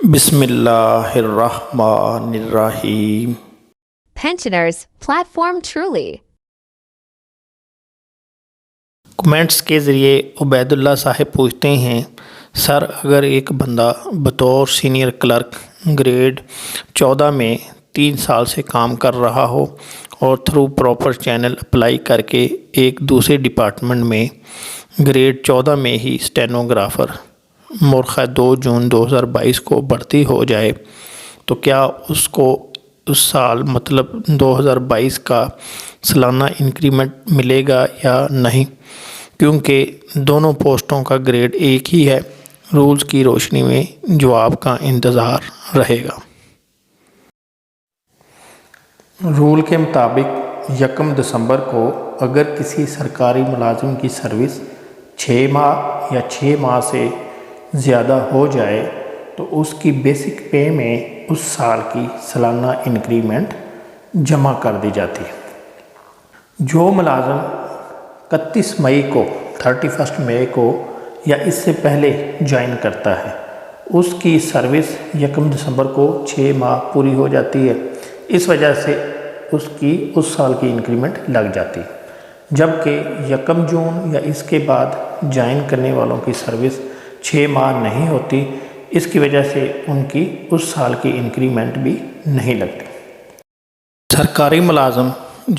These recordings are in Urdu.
بسم اللہ الرحمن الرحیم۔ Pensioners Platform Truly. کمنٹس کے ذریعے عبید اللہ صاحب پوچھتے ہیں، سر اگر ایک بندہ بطور سینئر کلرک گریڈ 14 میں 3 سال سے کام کر رہا ہو اور تھرو پراپر چینل اپلائی کر کے ایک دوسرے ڈپارٹمنٹ میں گریڈ 14 میں ہی اسٹینوگرافر مورخہ 2 جون 2022 کو بھرتی ہو جائے تو کیا اس کو اس سال مطلب 2022 کا سالانہ انکریمنٹ ملے گا یا نہیں؟ کیونکہ دونوں پوسٹوں کا گریڈ ایک ہی ہے۔ رولز کی روشنی میں جواب کا انتظار رہے گا۔ رول کے مطابق 1 دسمبر کو اگر کسی سرکاری ملازم کی سروس 6 ماہ یا 6 ماہ سے زیادہ ہو جائے تو اس کی بیسک پے میں اس سال کی سالانہ انکریمنٹ جمع کر دی جاتی ہے۔ جو ملازم 31 مئی کو 31 مئی کو یا اس سے پہلے جوائن کرتا ہے اس کی سروس 1 دسمبر کو 6 ماہ پوری ہو جاتی ہے، اس وجہ سے اس کی اس سال کی انکریمنٹ لگ جاتی ہے، جبکہ 1 جون یا اس کے بعد جوائن کرنے والوں کی سروس 6 ماہ نہیں ہوتی، اس کی وجہ سے ان کی اس سال کی انکریمنٹ بھی نہیں لگتی۔ سرکاری ملازم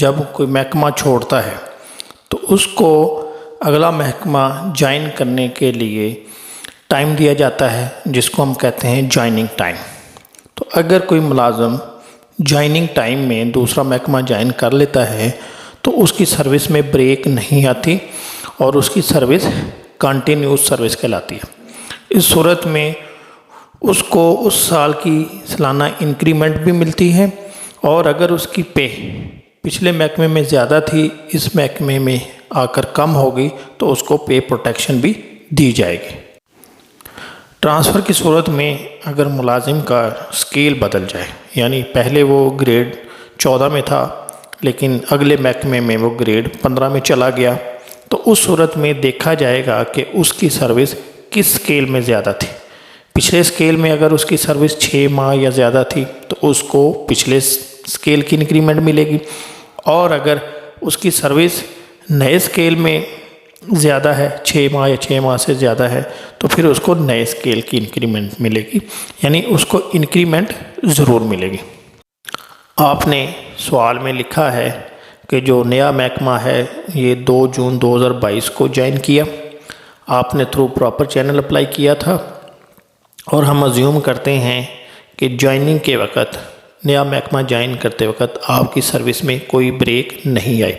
جب کوئی محکمہ چھوڑتا ہے تو اس کو اگلا محکمہ جوائن کرنے کے لیے ٹائم دیا جاتا ہے، جس کو ہم کہتے ہیں جوائننگ ٹائم۔ تو اگر کوئی ملازم جوائننگ ٹائم میں دوسرا محکمہ جوائن کر لیتا ہے تو اس کی سروس میں بریک نہیں آتی اور اس کی سروس کنٹینیوس سروس کہلاتی ہے۔ اس صورت میں اس کو اس سال کی سالانہ انکریمنٹ بھی ملتی ہے، اور اگر اس کی پے پچھلے محکمے میں زیادہ تھی اس محکمے میں آ کر کم ہوگی تو اس کو پے پروٹیکشن بھی دی جائے گی۔ ٹرانسفر کی صورت میں اگر ملازم کا اسکیل بدل جائے، یعنی پہلے وہ گریڈ 14 میں تھا لیکن اگلے محکمے میں وہ گریڈ 15 میں چلا گیا، تو اس صورت میں دیکھا جائے گا کہ اس کی سروس کس اسکیل میں زیادہ تھی۔ پچھلے اسکیل میں اگر اس کی سروس 6 ماہ یا زیادہ تھی تو اس کو پچھلے اسکیل کی انکریمنٹ ملے گی، اور اگر اس کی سروس نئے اسکیل میں زیادہ ہے، 6 ماہ یا 6 ماہ سے زیادہ ہے، تو پھر اس کو نئے اسکیل کی انکریمنٹ ملے گی، یعنی اس کو انکریمنٹ ضرور ملے گی۔ آپ نے سوال میں لکھا ہے کہ جو نیا محکمہ ہے یہ 2 جون 2022 کو جوائن کیا، آپ نے تھرو پراپر چینل اپلائی کیا تھا، اور ہم ازیوم کرتے ہیں کہ جوائننگ کے وقت نیا محکمہ جوائن کرتے وقت آپ کی سروس میں کوئی بریک نہیں آئی،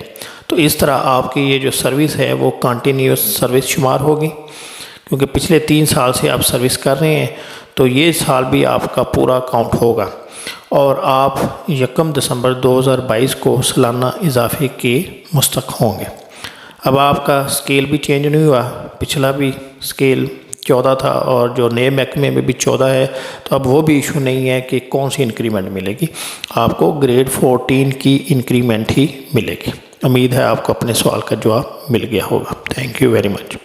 تو اس طرح آپ کی یہ جو سروس ہے وہ کنٹینیوس سروس شمار ہوگی، کیونکہ پچھلے 3 سال سے آپ سروس کر رہے ہیں تو یہ سال بھی آپ کا پورا کاؤنٹ ہوگا، اور آپ 1 دسمبر 2022 کو سالانہ اضافے کے مستحق ہوں گے۔ اب آپ کا اسکیل بھی چینج نہیں ہوا، پچھلا بھی اسکیل 14 تھا اور جو نئے محکمے میں بھی 14 ہے، تو اب وہ بھی ایشو نہیں ہے کہ کون سی انکریمنٹ ملے گی، آپ کو گریڈ 14 کی انکریمنٹ ہی ملے گی۔ امید ہے آپ کو اپنے سوال کا جواب مل گیا ہوگا۔ Thank you very much.